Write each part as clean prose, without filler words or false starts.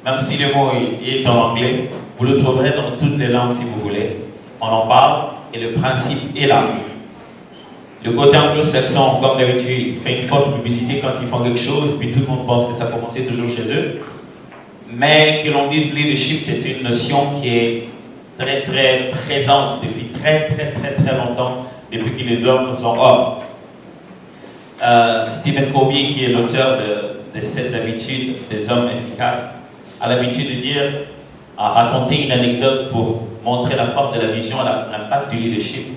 même si le mot est en anglais, vous le trouverez dans toutes les langues si vous voulez. On en parle et le principe est là. Le côté anglo-saxon, comme d'habitude, fait une forte publicité quand ils font quelque chose, puis tout le monde pense que ça a commencé toujours chez eux. Mais que l'on dise leadership, c'est une notion qui est très très présente depuis très longtemps, depuis que les hommes sont hommes. Stephen Covey, qui est l'auteur de 7 habitudes des hommes efficaces, a l'habitude de dire, à raconter une anecdote pour montrer la force de la vision et l'impact du leadership.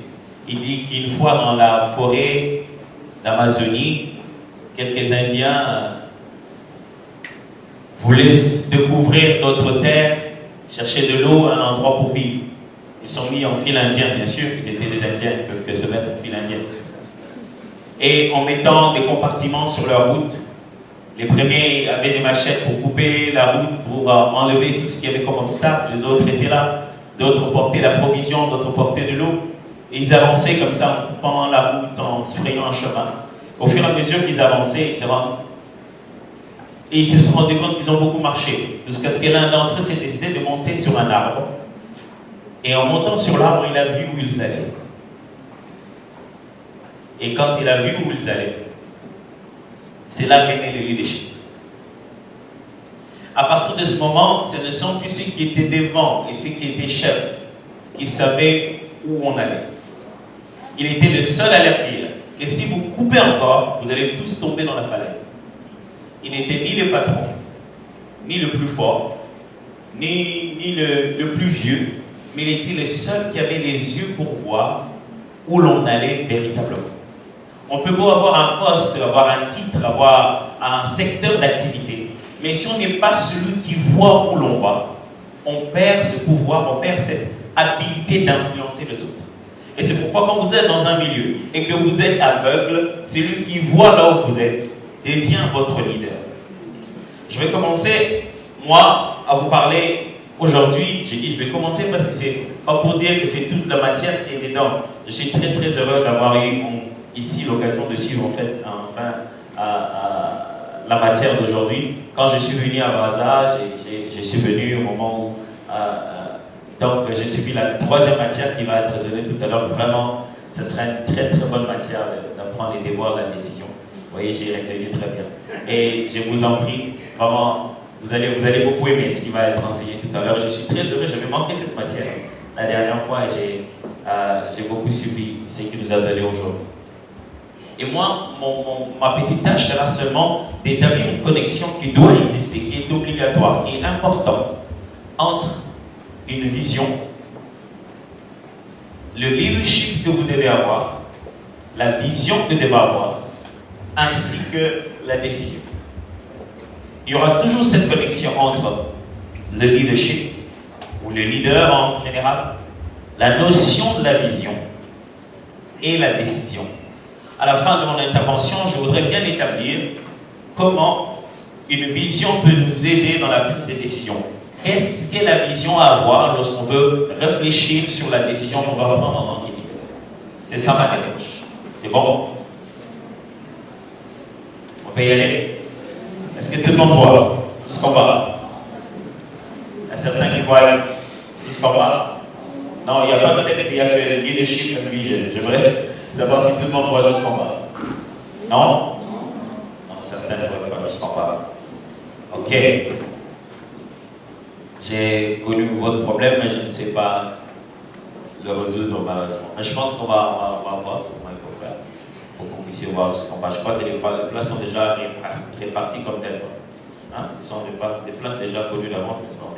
Il dit qu'une fois dans la forêt d'Amazonie, quelques Indiens voulaient découvrir d'autres terres, chercher de l'eau, un endroit pour vivre. Ils sont mis en file indien, bien sûr, ils étaient des Indiens, ils ne peuvent que se mettre en file indienne. Et en mettant des compartiments sur leur route, les premiers avaient des machettes pour couper la route, pour enlever tout ce qu'il y avait comme obstacle, les autres étaient là, d'autres portaient la provision, d'autres portaient de l'eau. Et ils avançaient comme ça, en coupant la route, en se frayant un chemin. Au fur et à mesure qu'ils avançaient, ils se sont rendus compte qu'ils ont beaucoup marché. Jusqu'à ce que l'un d'entre eux s'est décidé de monter sur un arbre. Et en montant sur l'arbre, il a vu où ils allaient. Et quand il a vu où ils allaient, c'est là qu'est né le leadership. À partir de ce moment, ce ne sont plus ceux qui étaient devant et ceux qui étaient chefs qui savaient où on allait. Il était le seul à leur dire que si vous coupez encore, vous allez tous tomber dans la falaise. Il n'était ni le patron, ni le plus fort, ni le plus vieux, mais il était le seul qui avait les yeux pour voir où l'on allait véritablement. On peut beau avoir un poste, avoir un titre, avoir un secteur d'activité, mais si on n'est pas celui qui voit où l'on va, on perd ce pouvoir, on perd cette habilité d'influencer les autres. Et c'est pourquoi quand vous êtes dans un milieu et que vous êtes aveugle, celui qui voit là où vous êtes devient votre leader. Je vais commencer, moi, à vous parler aujourd'hui. J'ai dit je vais commencer parce que c'est pas pour dire que c'est toute la matière qui est dedans. Je suis très heureux d'avoir eu ici l'occasion de suivre en fait la matière d'aujourd'hui. Quand je suis venu à Brazza, je suis venu au moment où donc j'ai suivi la troisième matière qui va être donnée tout à l'heure. Vraiment, ce sera une très bonne matière d'apprendre les devoirs de la décision. Vous voyez, j'ai retenu très bien. Et je vous en prie, vraiment, vous allez beaucoup aimer ce qui va être enseigné tout à l'heure. Je suis très heureux, j'avais manqué cette matière la dernière fois et j'ai beaucoup suivi ce qui nous a donné aujourd'hui. Et moi, ma petite tâche sera seulement d'établir une connexion qui doit exister, qui est obligatoire, qui est importante entre une vision, le leadership que vous devez avoir, la vision que vous devez avoir, ainsi que la décision. Il y aura toujours cette connexion entre le leadership, ou le leader en général, la notion de la vision et la décision. À la fin de mon intervention, je voudrais bien établir comment une vision peut nous aider dans la prise de décision. Qu'est-ce qu'est la vision à avoir lorsqu'on veut réfléchir sur la décision qu'on va prendre en tant qu'individu? C'est ça ma démarche. C'est bon? On peut y aller? Est-ce que tout le monde voit jusqu'en bas? Il y a certains qui voient jusqu'en bas? Non, il n'y a pas de texte, il y a que le leadership and vision. J'aimerais savoir si tout le monde voit jusqu'en bas. Non? Non, certains ne voient pas jusqu'en bas. Ok. J'ai connu votre problème, mais je ne sais pas le résoudre malheureusement. Mais je pense qu'on va voir comment il faut faire pour qu'on puisse voir jusqu'en bas. Je crois que les places sont déjà réparties comme telles. Hein? Ce sont des places déjà connues d'avance, n'est-ce pas?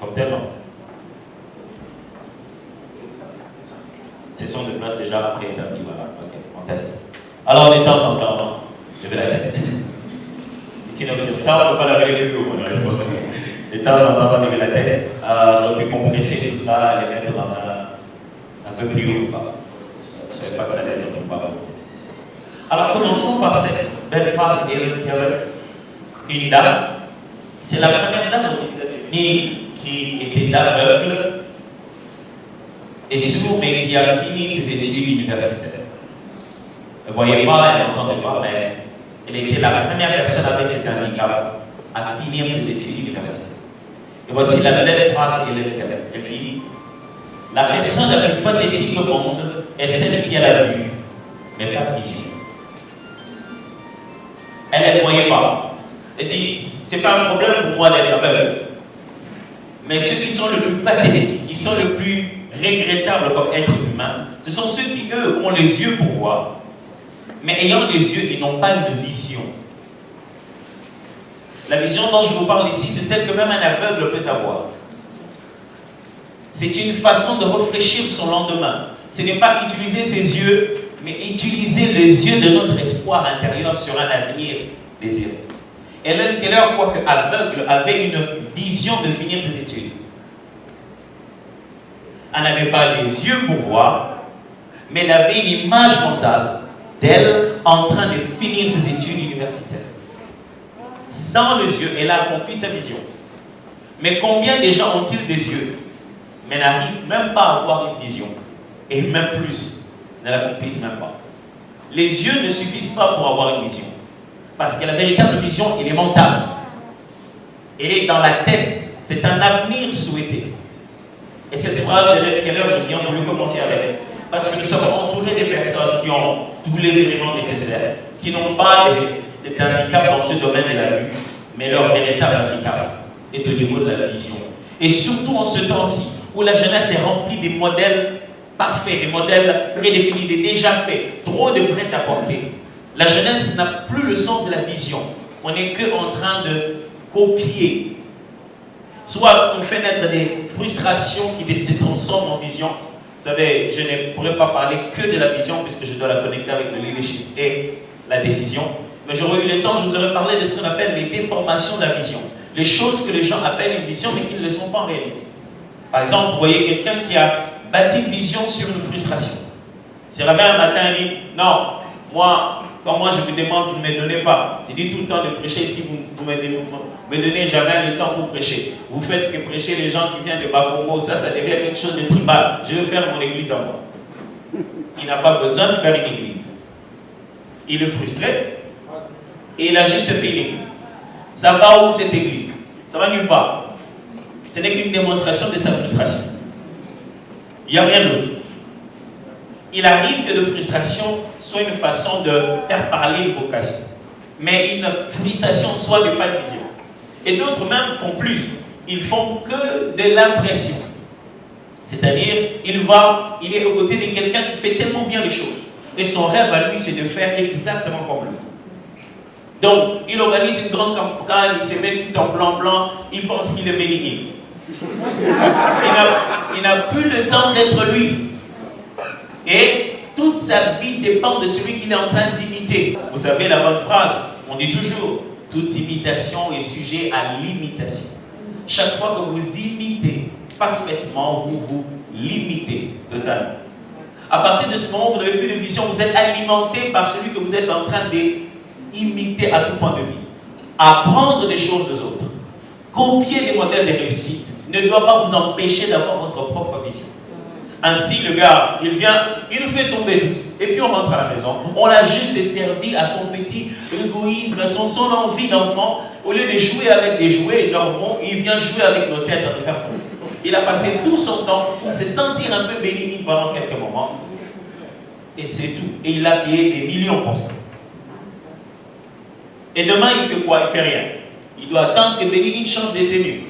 Comme telles, non? Ce sont des places déjà préétablies, voilà. Ok, on teste. Alors, de temps en temps, je vais la tête. Ça, on ne peut pas la régler plus haut. De temps en temps, on lever la tête. J'aurais pu compresser tout ça, les mettre dans un peu plus haut. Je ne savais pas que ça allait être pas. Alors, commençons par cette belle phrase d'Helen Keller. Une dame, c'est la première dame aux États-Unis qui était aveugle et sourde, mais qui a fini ses études universitaires. Elle ne voyait pas, elle n'entendait pas, mais elle était la première personne avec ses handicaps à finir ses études universitaires. Et voici la belle phrase qu'elle dit: la personne la plus pathétique au monde est celle qui a la vue, mais pas de vision. Elle ne voyait pas. Elle dit: c'est pas un problème pour moi d'être aveugle. Mais ceux qui sont le plus pathétiques, qui sont le plus regrettables comme êtres humains, ce sont ceux qui, eux, ont les yeux pour voir, mais ayant les yeux, ils n'ont pas une vision. La vision dont je vous parle ici, c'est celle que même un aveugle peut avoir. C'est une façon de réfléchir son lendemain. Ce n'est pas utiliser ses yeux, mais utiliser les yeux de notre espoir intérieur sur un avenir désiré. Hélène Keller, quoique aveugle, avait une vision de finir ses études. Elle n'avait pas les yeux pour voir, mais elle avait une image mentale d'elle en train de finir ses études universitaires. Sans les yeux, elle a accompli sa vision. Mais combien de gens ont-ils des yeux, mais n'arrivent même pas à avoir une vision, et même plus, ne l'accomplissent même pas. Les yeux ne suffisent pas pour avoir une vision, parce que la véritable vision, elle est mentale. Elle est dans la tête, c'est un avenir souhaité. Et cette phrase d'Hélène Keller, je viens voulu commencer avec elle, parce que nous sommes entourés des personnes qui ont tous les éléments nécessaires, qui n'ont pas d'handicap dans ce domaine de la vue, mais leur véritable handicap est au niveau de la vision. Et surtout en ce temps-ci, où la jeunesse est remplie des modèles parfaits, des modèles prédéfinis, des déjà faits, trop de prêt-à-porter. La jeunesse n'a plus le sens de la vision. On n'est qu'en train de copier. Soit on fait naître des frustrations qui se transforment en vision. Vous savez, je ne pourrais pas parler que de la vision, puisque je dois la connecter avec le leadership et la décision. Mais j'aurais eu le temps, je vous aurais parlé de ce qu'on appelle les déformations de la vision. Les choses que les gens appellent une vision, mais qui ne le sont pas en réalité. Par exemple, vous voyez quelqu'un qui a bâti une vision sur une frustration. S'il réveille un matin et dit: non, moi, quand moi je vous demande, vous ne me donnez pas. Je dis tout le temps de prêcher ici, vous ne me donnez jamais le temps pour prêcher. Vous faites que prêcher les gens qui viennent de Bakongo, ça devient quelque chose de tribal. Je veux faire mon église à moi. Il n'a pas besoin de faire une église. Il est frustré et il a juste fait une église. Ça va où cette église? Ça va nulle part. Ce n'est qu'une démonstration de sa frustration. Il n'y a rien d'autre. Il arrive que la frustration soit une façon de faire parler une vocation. Mais une frustration soit de pas de vision. Et d'autres même font plus. Ils font que de l'impression. C'est-à-dire, il est aux côtés de quelqu'un qui fait tellement bien les choses. Et son rêve à lui, c'est de faire exactement comme lui. Donc, il organise une grande campagne, il se met tout en blanc, il pense qu'il est béni. Il n'a plus le temps d'être lui. Et toute sa vie dépend de celui qu'il est en train d'imiter. Vous savez la bonne phrase, on dit toujours: toute imitation est sujet à l'imitation. Chaque fois que vous imitez parfaitement, vous vous limitez totalement. À partir de ce moment, vous n'avez plus de vision, vous êtes alimenté par celui que vous êtes en train d'imiter à tout point de vue. Apprendre des choses des autres, copier des modèles de réussite ne doit pas vous empêcher d'avoir votre propre vision. Ainsi, le gars, il vient, il nous fait tomber tous. Et puis on rentre à la maison. On l'a juste servi à son petit égoïsme, à son envie d'enfant. Au lieu de jouer avec des jouets normaux, il vient jouer avec nos têtes à nous faire tomber. Il a passé tout son temps pour se sentir un peu béni pendant quelques moments. Et c'est tout. Et il a payé des millions pour ça. Et demain, il fait quoi? Il fait rien. Il doit attendre que Béni change de tenue.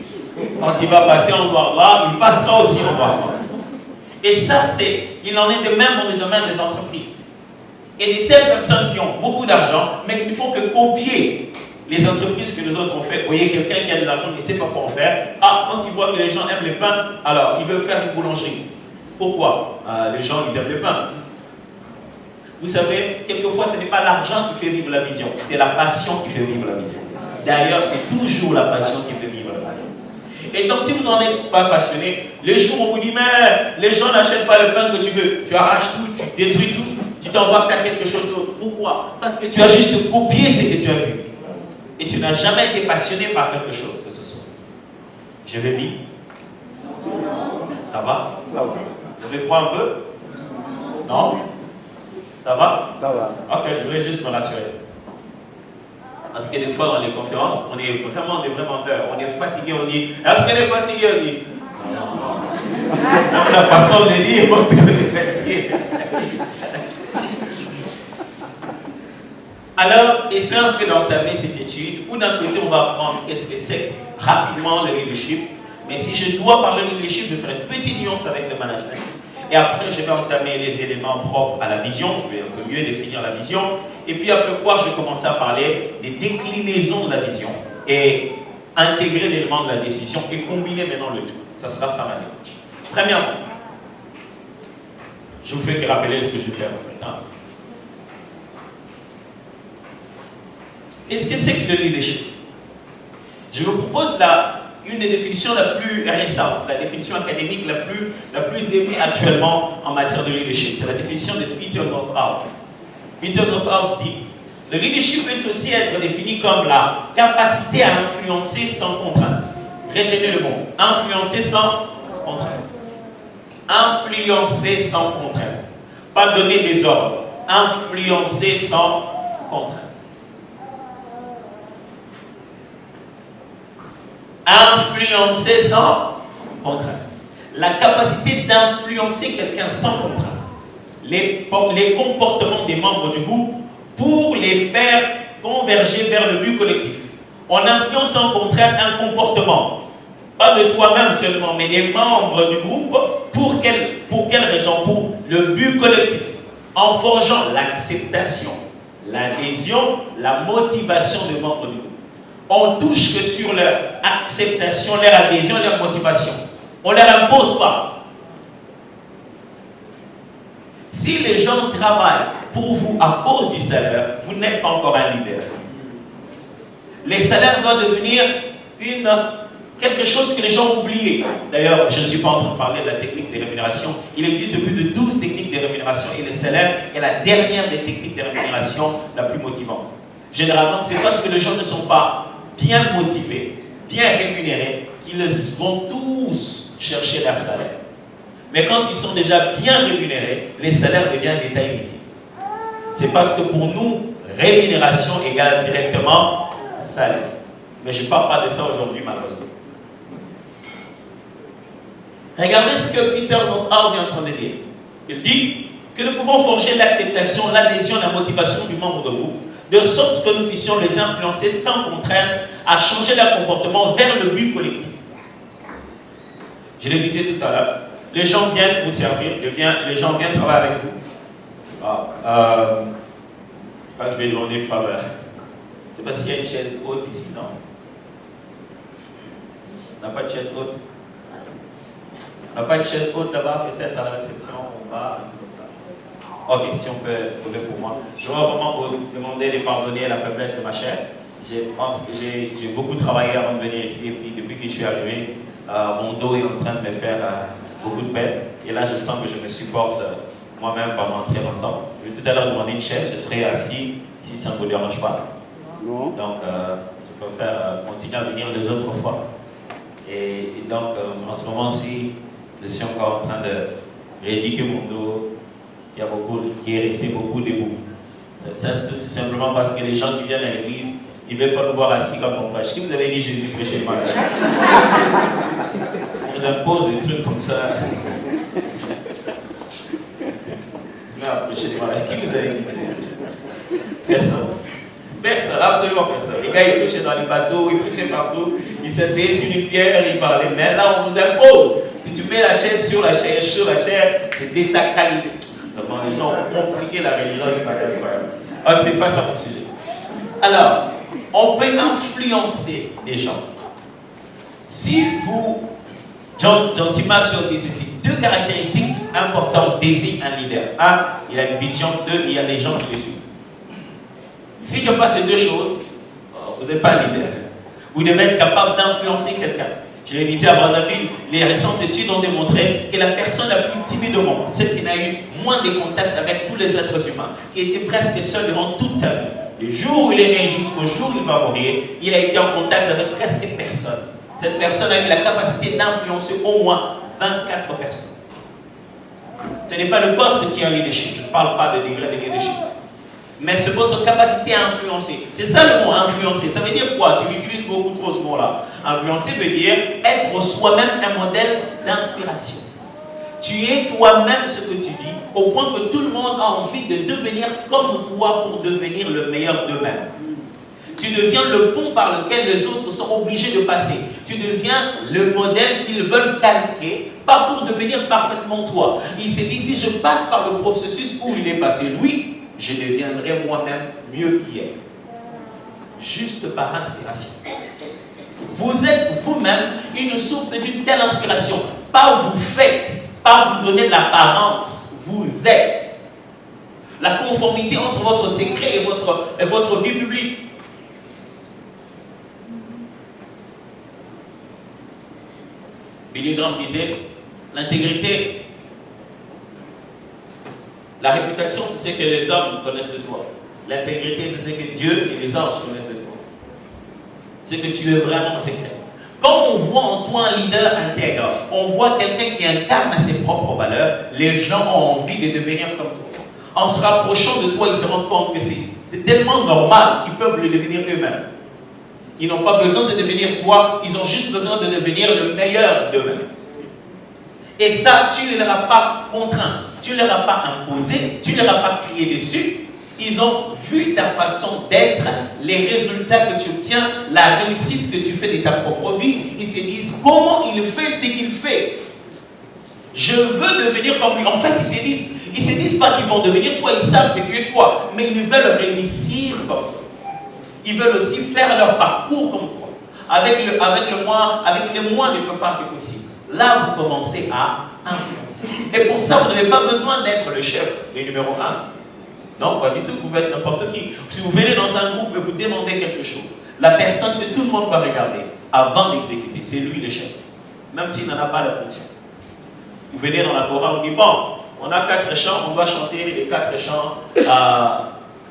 Quand il va passer en noir, il passera aussi en noir. Et ça, il en est de même dans le domaine des entreprises. Et des telles personnes qui ont beaucoup d'argent, mais qui ne font que copier les entreprises que les autres ont fait. Vous voyez quelqu'un qui a de l'argent, mais il ne sait pas quoi en faire. Ah, quand il voit que les gens aiment le pain, alors il veut faire une boulangerie. Pourquoi? Les gens, ils aiment le pain. Vous savez, quelquefois, ce n'est pas l'argent qui fait vivre la vision, c'est la passion qui fait vivre la vision. D'ailleurs, c'est toujours la passion qui fait vivre la vision. Et donc, si vous n'en êtes pas passionné, les jours où on vous dit, mais les gens n'achètent pas le pain que tu veux, tu arraches tout, tu détruis tout, tu t'en vas faire quelque chose d'autre. Pourquoi? Parce que tu as juste copié ce que tu as vu. Et tu n'as jamais été passionné par quelque chose que ce soit. Je vais vite. Ça va? Ça va. Vous avez froid un peu? Non? Ça va? Ça va. Ok, je voulais juste me rassurer. Parce que des fois dans les conférences, on est vraiment des vrais menteurs. On est fatigué, on dit, est-ce qu'on est fatigué? On dit, non. La façon de dire, on est fatigué. Alors, essayons un peu d'entamer cette étude, où d'un côté on va apprendre qu'est-ce que c'est rapidement le leadership. Mais si je dois parler de leadership, je ferai une petite nuance avec le management. Et après, je vais entamer les éléments propres à la vision. Je vais un peu mieux définir la vision. Et puis après quoi, je vais commencer à parler des déclinaisons de la vision. Et intégrer l'élément de la décision et combiner maintenant le tout. Ça sera ça ma démarche. Premièrement, je vous fais que rappeler ce que je fais en fait. Hein. Qu'est-ce que c'est que le leadership? Je vous propose une des définitions la plus récente, la définition académique la plus aimée actuellement en matière de leadership. C'est la définition de Peter Northouse. Peter Northouse dit: le leadership peut aussi être défini comme la capacité à influencer sans contrainte. Retenez le mot, influencer sans contrainte. Influencer sans contrainte. Pas donner des ordres. Influencer sans contrainte. Influencer sans contrainte. La capacité d'influencer quelqu'un sans contrainte. Les comportements des membres du groupe pour les faire converger vers le but collectif. On influence sans contrainte un comportement. Pas de toi-même seulement, mais des membres du groupe. Pour quelle raison? Pour le but collectif. En forgeant l'acceptation, l'adhésion, la motivation des membres du groupe. On touche que sur leur acceptation, leur adhésion, leur motivation. On ne leur impose pas. Si les gens travaillent pour vous à cause du salaire, vous n'êtes pas encore un leader. Les salaires doivent devenir quelque chose que les gens ont oublié. D'ailleurs, je ne suis pas en train de parler de la technique des rémunérations. Il existe plus de 12 techniques de rémunération et le salaire est la dernière des techniques de rémunération la plus motivante. Généralement, c'est parce que les gens ne sont pas bien motivés, bien rémunérés, qu'ils vont tous chercher leur salaire. Mais quand ils sont déjà bien rémunérés, les salaires deviennent détail inutile. C'est parce que pour nous, rémunération égale directement salaire. Mais je ne parle pas de ça aujourd'hui, malheureusement. Regardez ce que Peter Northouse est en train de dire. Il dit que nous pouvons forger l'acceptation, l'adhésion, la motivation du membre de groupe, de sorte que nous puissions les influencer sans contrainte à changer leur comportement vers le but collectif. Je le disais tout à l'heure, les gens viennent vous servir, les gens viennent travailler avec vous. Je vais demander une faveur. Je ne sais pas s'il y a une chaise haute ici, non? On n'a pas de chaise haute. On n'a pas une chaise haute là-bas, peut-être à la réception, on va, un truc comme ça. Ok, si on peut trouver pour moi. Je vais vraiment vous demander de pardonner à la faiblesse de ma chair. Je pense que j'ai beaucoup travaillé avant de venir ici, et puis depuis que je suis arrivé, mon dos est en train de me faire beaucoup de peine. Et là, je sens que je me supporte moi-même pendant très longtemps. Je vais tout à l'heure demander une chaise, je serai assis si ça ne vous dérange pas. Non. Donc, je préfère continuer à venir les autres fois. Et donc, en ce moment-ci, je suis encore en train de rééduquer mon dos qui est resté beaucoup debout. Ça c'est tout simplement parce que les gens qui viennent à l'église, ils ne veulent pas nous voir assis comme on prêche. Qui vous avait dit Jésus prêchait mal? On nous impose des trucs comme ça. C'est même à prêcher des malades. Qui vous avait dit Jésus prêchait mal? Personne. Personne, absolument personne. Les gars, ils prêchaient dans les bateaux, ils prêchaient partout, ils s'asseyaient sur une pierre, ils parlaient. Mais là, on nous impose. Si tu mets la chaise sur la chair, c'est désacralisé. Vraiment, les gens ont compliqué la religion du bagage. Donc, c'est pas ça mon sujet. Alors, on peut influencer des gens. Si vous, John C. Maxwell dit ceci, deux caractéristiques importantes désignent un leader. Un, il a une vision. Deux, il y a des gens qui le suivent. S'il n'y a pas ces deux choses, vous n'êtes pas un leader. Vous devez être capable d'influencer quelqu'un. Je le disais à Brazzaville, les récentes études ont démontré que la personne la plus timide au monde, celle qui n'a eu moins de contact avec tous les êtres humains, qui était presque seule durant toute sa vie, le jour où il est né jusqu'au jour où il va mourir, il a été en contact avec presque personne. Cette personne a eu la capacité d'influencer au moins 24 personnes. Ce n'est pas le poste qui est un leadership. Je ne parle pas de degré de leadership. mais c'est votre capacité à influencer. C'est ça le mot influencer. Ça veut dire quoi? Tu l'utilises beaucoup trop ce mot-là. Influencer veut dire être soi-même un modèle d'inspiration. Tu es toi-même ce que tu dis, au point que tout le monde a envie de devenir comme toi pour devenir le meilleur d'eux-mêmes. Tu deviens le pont par lequel les autres sont obligés de passer. Tu deviens le modèle qu'ils veulent calquer, pas pour devenir parfaitement toi. Il s'est dit, si je passe par le processus où il est passé, lui, je deviendrai moi-même mieux qu'hier. Juste par inspiration. Vous êtes vous-même une source d'une telle inspiration. Pas vous faites, pas vous donnez de l'apparence. Vous êtes. La conformité entre votre secret et votre vie publique. Billy Graham disait, l'intégrité, la réputation, c'est ce que les hommes connaissent de toi. L'intégrité, c'est ce que Dieu et les anges connaissent de toi. C'est que tu es vraiment secret. Quand on voit en toi un leader intègre, on voit quelqu'un qui incarne à ses propres valeurs, les gens ont envie de devenir comme toi. En se rapprochant de toi, ils se rendent compte que c'est tellement normal qu'ils peuvent le devenir eux-mêmes. Ils n'ont pas besoin de devenir toi, ils ont juste besoin de devenir le meilleur d'eux-mêmes. Et ça, tu ne leur as pas contraint, tu ne leur as pas imposé, tu ne leur as pas crié dessus. Ils ont vu ta façon d'être, les résultats que tu obtiens, la réussite que tu fais de ta propre vie. Ils se disent, comment il fait ce qu'il fait? Je veux devenir comme lui. En fait, ils se disent pas qu'ils vont devenir toi, ils savent que tu es toi, mais ils veulent réussir comme toi. Ils veulent aussi faire leur parcours comme toi. Avec les moyens ne peut pas être possible. Là, vous commencez à influencer. Et pour ça, vous n'avez pas besoin d'être le chef, le numéro 1. Non, pas du tout, vous pouvez être n'importe qui. Si vous venez dans un groupe et vous demandez quelque chose, la personne que tout le monde va regarder avant d'exécuter, c'est lui le chef. Même s'il n'en a pas la fonction. Vous venez dans la chorale, on dit, bon, on a 4 chants, on doit chanter les 4 chants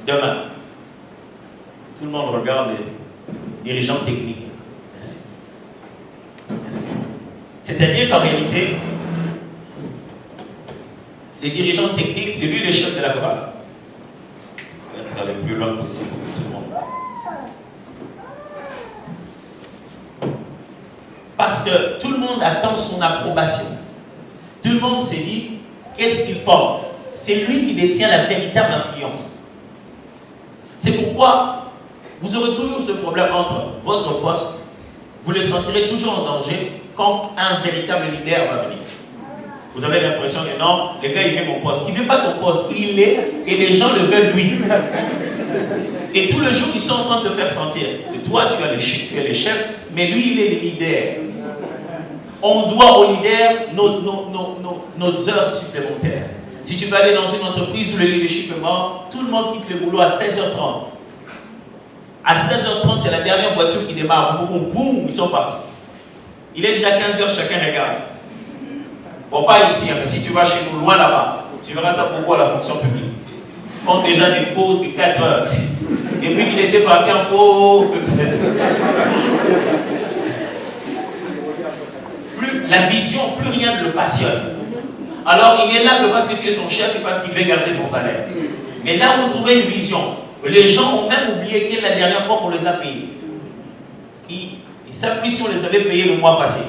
demain. Tout le monde regarde les dirigeants techniques. Merci. Merci. C'est-à-dire qu'en réalité, les dirigeants techniques, c'est lui le chef de la chorale. Il va être le plus loin possible pour tout le monde. Parce que tout le monde attend son approbation. Tout le monde s'est dit, qu'est-ce qu'il pense? C'est lui qui détient la véritable influence. C'est pourquoi vous aurez toujours ce problème entre votre poste, vous le sentirez toujours en danger quand un véritable leader va venir. Vous avez l'impression que non, le gars il veut mon poste. Il ne veut pas ton poste, il est et les gens le veulent lui. Et tout le jour, ils sont en train de te faire sentir que toi, tu es le chef, mais lui, il est le leader. On doit au leader nos heures supplémentaires. Si tu vas aller dans une entreprise où le leadership est mort, tout le monde quitte le boulot à 16h30. À 16h30, c'est la dernière voiture qui démarre. Boum, boum, ils sont partis. Il est déjà 15h, chacun regarde. Bon, pas ici, mais si tu vas chez nous, loin là-bas, tu verras ça pourquoi la fonction publique. Ils font déjà des pauses de 4 heures. Et puis qu'il était parti en pause. Plus la vision, plus rien ne le passionne. Alors il est là que parce que tu es son chef et parce qu'il veut garder son salaire. Mais là où vous trouvez une vision, les gens ont même oublié quelle est la dernière fois qu'on les a payés. Ils savent plus si on les avait payés le mois passé.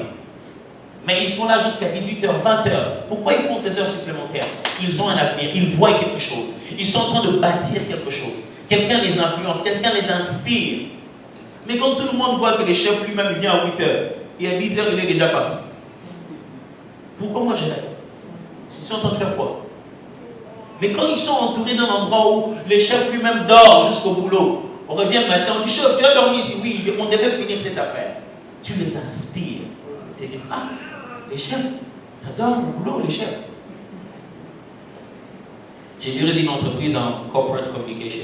Mais ils sont là jusqu'à 18h, 20h. Pourquoi ils font ces heures supplémentaires? Ils ont un avenir, ils voient quelque chose. Ils sont en train de bâtir quelque chose. Quelqu'un les influence, quelqu'un les inspire. Mais quand tout le monde voit que le chef lui-même vient à 8h et à 10h il est déjà parti. Pourquoi moi je reste? Ils sont en train de faire quoi? Mais quand ils sont entourés d'un endroit où le chef lui-même dort jusqu'au boulot, on revient le matin, on dit chef, tu as dormi ici? Oui, on devait finir cette affaire. Tu les inspires. Ils disent, ah, les chefs, ça dort au boulot, les chefs. J'ai dirigé une entreprise en corporate communication,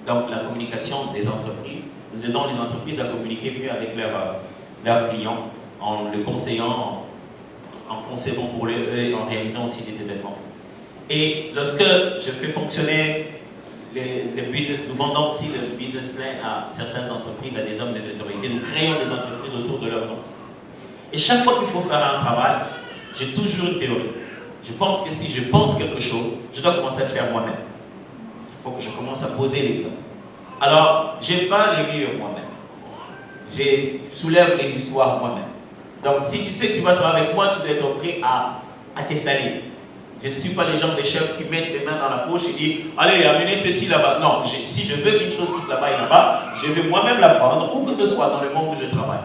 donc la communication des entreprises. Nous aidons les entreprises à communiquer mieux avec leurs clients, en le conseillant, en concevant pour eux et en réalisant aussi des événements. Et lorsque je fais fonctionner les business, nous vendons aussi le business plan à certaines entreprises, à des hommes de l'autorité, nous créons des entreprises autour de leur nom. Et chaque fois qu'il faut faire un travail, j'ai toujours une théorie. Je pense que si je pense quelque chose, je dois commencer à le faire moi-même. Il Il faut que je commence à poser l'exemple. Alors, je peins les murs moi-même. Je soulève les histoires moi-même. Donc, si tu sais que tu vas travailler avec moi, tu dois être prêt à te salir. Je ne suis pas les gens des chefs qui mettent les mains dans la poche et disent allez, amenez ceci là-bas. Non, si je veux qu'une chose quitte là-bas et là-bas, je vais moi-même la prendre, où que ce soit dans le monde où je travaille.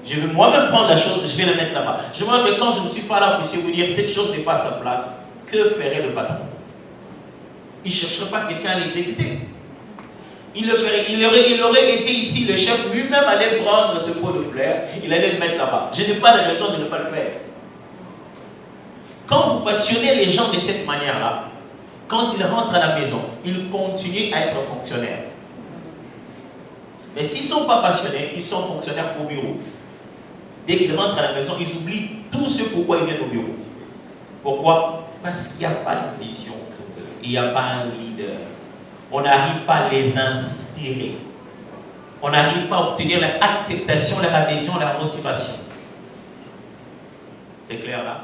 Je vais moi-même prendre la chose, je vais la mettre là-bas. Je vois que quand je ne suis pas là pour essayer de vous dire cette chose n'est pas à sa place, que ferait le patron? Il ne chercherait pas quelqu'un à l'exécuter. Il le ferait. Il aurait été ici, le chef lui-même allait prendre ce pot de fleurs, il allait le mettre là-bas. Je n'ai pas de raison de ne pas le faire. Quand vous passionnez les gens de cette manière-là, quand ils rentrent à la maison, ils continuent à être fonctionnaires. Mais s'ils ne sont pas passionnés, ils sont fonctionnaires au bureau. Dès qu'ils rentrent à la maison, ils oublient tout ce pourquoi ils viennent au bureau. Pourquoi? Parce qu'il n'y a pas de vision, il n'y a pas un leader. On n'arrive pas à les inspirer. On n'arrive pas à obtenir leur acceptation, leur adhésion, leur motivation. C'est clair là?